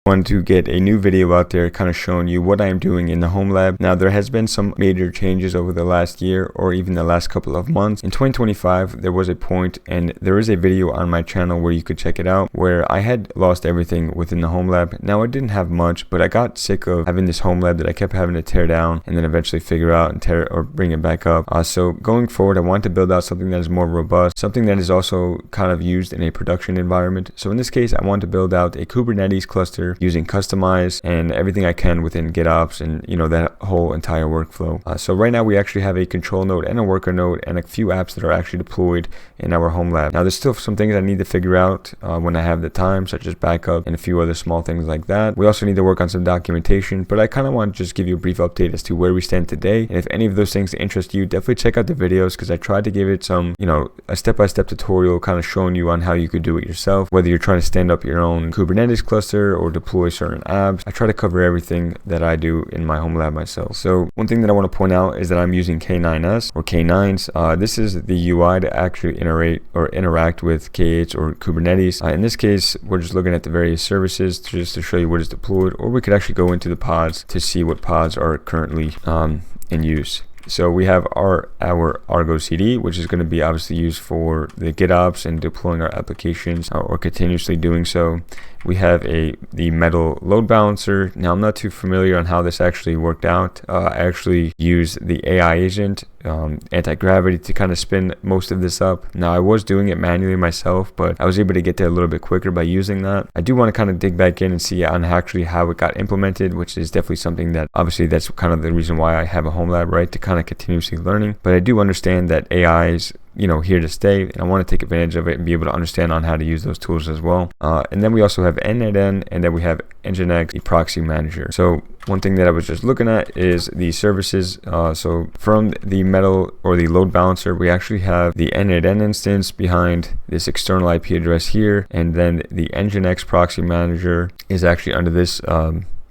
wanted to get a new video out there kind of showing you what I am doing in the Homelab. Now, there has been some major changes over the last year or even the last couple of months. In 2025, there was a point, and there is a video on my channel where you could check it out, where I had lost everything within the Homelab. Now, I didn't have much, but I got sick of having this Homelab that I kept having to tear down and then eventually figure out and tear or bring it back up. So going forward, I want to build out something that is more robust, something that is also kind of used in a production environment. So in this case, I want to build out a Kubernetes cluster using Kustomize and everything I can within GitOps and that whole entire workflow. So right now we actually have a control node and a worker node and a few apps that are actually deployed in our Homelab. Now there's still some things I need to figure out when I have the time, such as backup and a few other small things like that. We also need to work on some documentation, but I kind of want to just give you a brief update as to where we stand today. And if any of those things interest you, definitely check out the videos, because I tried to give it some, a step-by-step tutorial kind of showing you on how you could do it yourself, whether you're trying to stand up your own Kubernetes cluster or deploy certain apps. I try to cover everything that I do in my Homelab myself. So one thing that I want to point out is that I'm using K9s or K9s. This is the UI to actually interact with K8s or Kubernetes. In this case, we're just looking at the various services just to show you what is deployed, or we could actually go into the pods to see what pods are currently in use. So we have our ArgoCD, which is going to be obviously used for the GitOps and deploying our applications or continuously doing so. We have the Metal load balancer. Now, I'm not too familiar on how this actually worked out. I actually used the AI agent, anti-gravity, to kind of spin most of this up. Now, I was doing it manually myself, but I was able to get there a little bit quicker by using that. I do want to kind of dig back in and see on actually how it got implemented, which is definitely something that obviously that's kind of the reason why I have a Homelab, right? To kind of continuously learning. But I do understand that AI is here to stay, and I want to take advantage of it and be able to understand on how to use those tools as well. And then we also have N8N, and then we have Nginx Proxy Manager. So one thing that I was just looking at is the services. So from the Metal or the load balancer, we actually have the N8N instance behind this external IP address here, and then the Nginx Proxy Manager is actually under this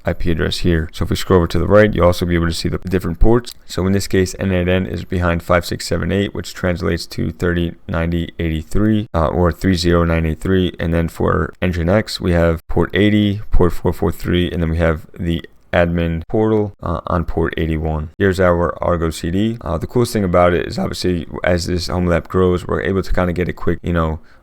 IP address here. So if we scroll over to the right, you'll also be able to see the different ports. So in this case, N8N is behind 5678, which translates to 309083 or 30983. And then for Nginx, we have port 80, port 443, and then we have the admin portal on port 81. Here's our ArgoCD. The coolest thing about it is obviously as this Homelab grows, we're able to kind of get a quick,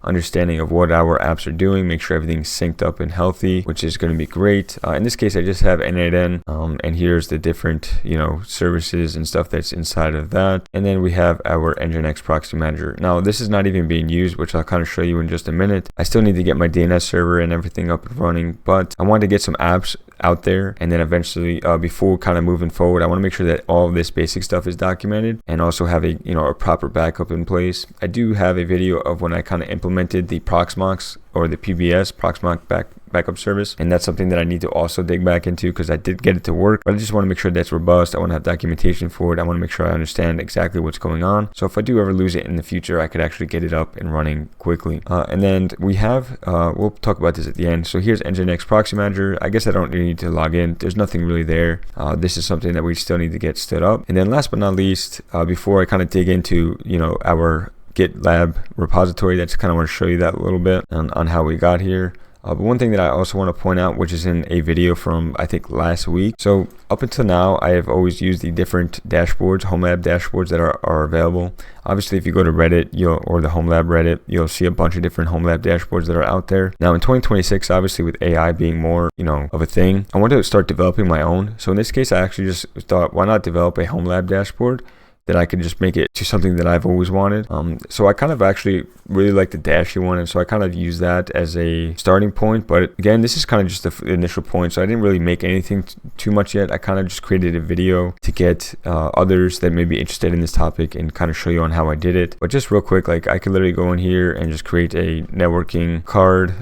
understanding of what our apps are doing, make sure everything's synced up and healthy, which is going to be great. In this case, I just have N8N, and here's the different, services and stuff that's inside of that. And then we have our Nginx Proxy Manager. Now, this is not even being used, which I'll kind of show you in just a minute. I still need to get my DNS server and everything up and running, but I wanted to get some apps out there, and then eventually before kind of moving forward, I want to make sure that all of this basic stuff is documented and also have a proper backup in place. I do have a video of when I kind of implemented the Proxmox or the PBS Proxmox backup service, and that's something that I need to also dig back into, because I did get it to work, but I just want to make sure that's robust. I want to have documentation for it. I want to make sure I understand exactly what's going on, so if I do ever lose it in the future, I could actually get it up and running quickly. And then we have we'll talk about this at the end. So here's Nginx Proxy Manager. I guess I don't really need to log in. There's nothing really there. This is something that we still need to get stood up. And then last but not least, before I kind of dig into our GitLab repository, that's kind of want to show you that a little bit on how we got here. But one thing that I also want to point out, which is in a video from I think last week. So up until now, I have always used the different dashboards, Homelab dashboards that are available. Obviously, if you go to Reddit or the Homelab Reddit, you'll see a bunch of different Homelab dashboards that are out there. Now in 2026, obviously with AI being more of a thing, I wanted to start developing my own. So in this case, I actually just thought, why not develop a Homelab dashboard that I could just make it to something that I've always wanted. So I kind of actually really like the Dashy one, and so I kind of use that as a starting point. But again, this is kind of just the initial point, so I didn't really make anything too much yet. I kind of just created a video to get others that may be interested in this topic and kind of show you on how I did it. But just real quick, like I could literally go in here and just create a networking card.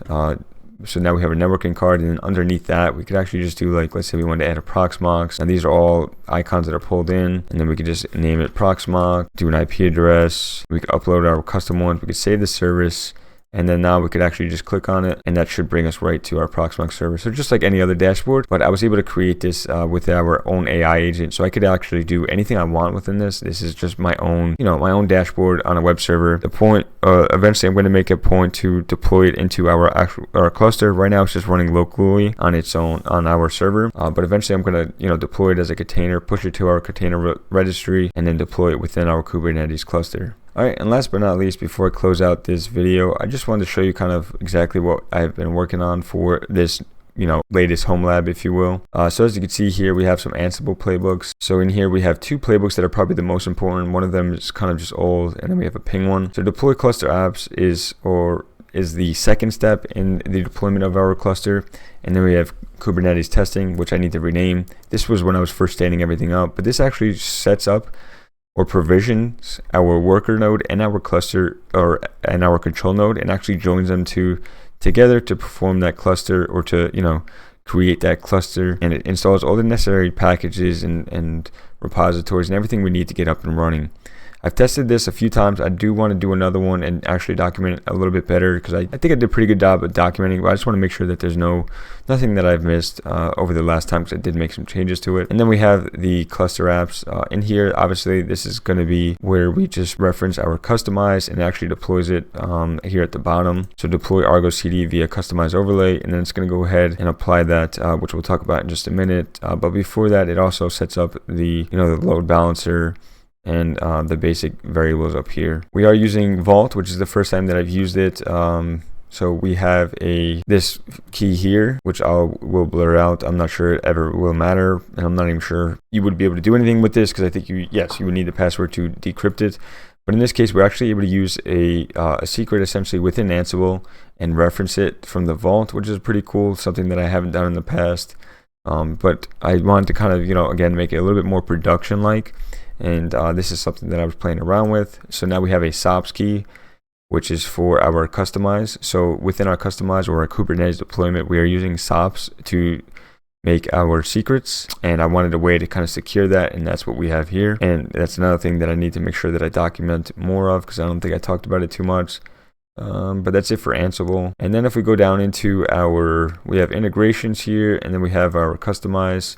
So now we have a networking card, and then underneath that we could actually just do, like, let's say we wanted to add a Proxmox. Now these are all icons that are pulled in, and then we could just name it Proxmox, do an IP address, we could upload our custom ones, we could save the service, And then now we could actually just click on it, and that should bring us right to our Proxmox server. So just like any other dashboard, but I was able to create this with our own AI agent. So I could actually do anything I want within this. This is just my own, my own dashboard on a web server. The point, eventually I'm going to make a point to deploy it into our cluster. Right now it's just running locally on its own on our server. But eventually I'm going to, deploy it as a container, push it to our container registry, and then deploy it within our Kubernetes cluster. Alright, and last but not least, before I close out this video, I just wanted to show you kind of exactly what I've been working on for this latest Homelab, if you will. So as you can see here, we have some Ansible playbooks. So in here we have 2 playbooks that are probably the most important. One of them is kind of just old, and then we have a ping one. So deploy cluster apps is the second step in the deployment of our cluster, and then we have Kubernetes testing, which I need to rename. This was when I was first standing everything up, but this actually sets up or provisions our worker node and our cluster and our control node, and actually joins them together to perform that cluster, or to create that cluster, and it installs all the necessary packages and repositories and everything we need to get up and running. I've tested this a few times. I do want to do another one and actually document it a little bit better, because I think I did a pretty good job of documenting, but I just want to make sure that there's nothing that I've missed over the last time, because I did make some changes to it. And then we have the cluster apps in here. Obviously this is going to be where we just reference our customize, and actually deploys it here at the bottom. So deploy ArgoCD via customize overlay, and then it's going to go ahead and apply that, which we'll talk about in just a minute. But before that, it also sets up the the load balancer and the basic variables up here. We are using Vault, which is the first time that I've used it. So we have this key here, which will blur out. I'm not sure it ever will matter, and I'm not even sure you would be able to do anything with this, because I think you would need the password to decrypt it. But in this case, we're actually able to use a secret essentially within Ansible and reference it from the Vault, which is pretty cool, something that I haven't done in the past. But I wanted to kind of, again, make it a little bit more production-like. And this is something that I was playing around with. So now we have a SOPs key, which is for our customize. So within our customize or our Kubernetes deployment, we are using SOPs to make our secrets. And I wanted a way to kind of secure that, and that's what we have here. And that's another thing that I need to make sure that I document more of, because I don't think I talked about it too much. But that's it for Ansible. And then if we go down into we have integrations here, and then we have our customize.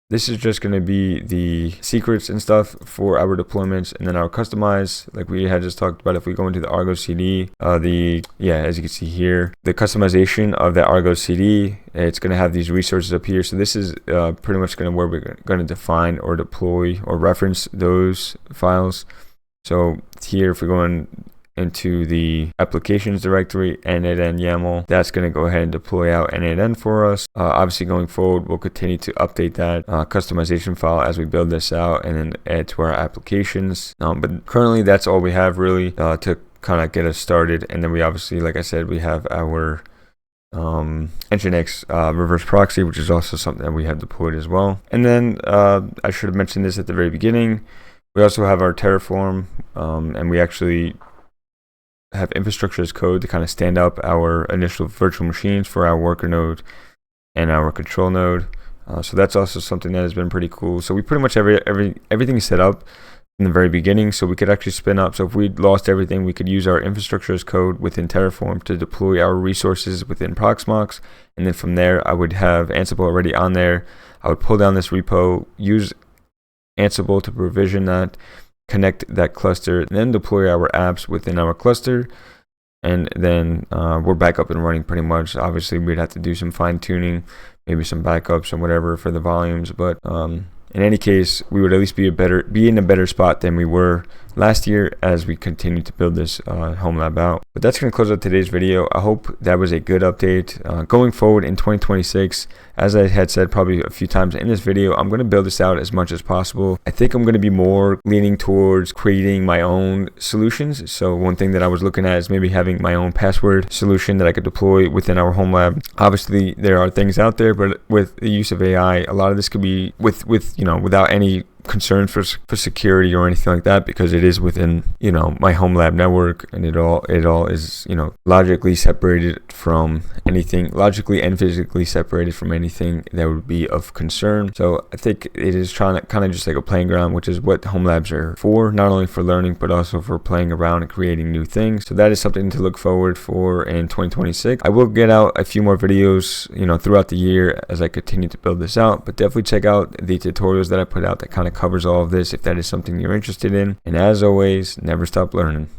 This is just going to be the secrets and stuff for our deployments, and then our customize, like we had just talked about. If we go into the ArgoCD, as you can see here, the customization of the ArgoCD, it's going to have these resources up here. So this is pretty much where we're going to define or deploy or reference those files. So here, if we go into the applications directory, n8n YAML, that's going to go ahead and deploy out n8n for us. Obviously going forward, we'll continue to update that customization file as we build this out and then add to our applications. But currently that's all we have really to kind of get us started. And then we obviously, like I said, we have our Nginx reverse proxy, which is also something that we have deployed as well. And then I should have mentioned this at the very beginning. We also have our Terraform, and we actually have infrastructure as code to kind of stand up our initial virtual machines for our worker node and our control node. So that's also something that has been pretty cool. So we pretty much everything is set up in the very beginning, so we could actually spin up. So if we lost everything, we could use our infrastructure as code within Terraform to deploy our resources within Proxmox, and then from there I would have Ansible already on there. I would pull down this repo, use Ansible to provision that, connect that cluster, and then deploy our apps within our cluster, and then we're back up and running pretty much. Obviously we'd have to do some fine tuning, maybe some backups and whatever for the volumes, but in any case, we would at least be in a better spot than we were last year as we continue to build this Homelab out. But that's going to close out today's video. I hope that was a good update. Going forward in 2026, as I had said probably a few times in this video, I'm going to build this out as much as possible. I think I'm going to be more leaning towards creating my own solutions. So one thing that I was looking at is maybe having my own password solution that I could deploy within our Homelab. Obviously, there are things out there, but with the use of AI, a lot of this could be without any concerns for security or anything like that, because it is within, you know, my Homelab network, and it all is, you know, logically separated from anything, logically and physically separated from anything that would be of concern. So I think it is trying to kind of just like a playing ground, which is what home labs are for, not only for learning but also for playing around and creating new things. So that is something to look forward for in 2026. I will get out a few more videos, you know, throughout the year as I continue to build this out, but definitely check out the tutorials that I put out that kind of covers all of this if that is something you're interested in. And as always, never stop learning.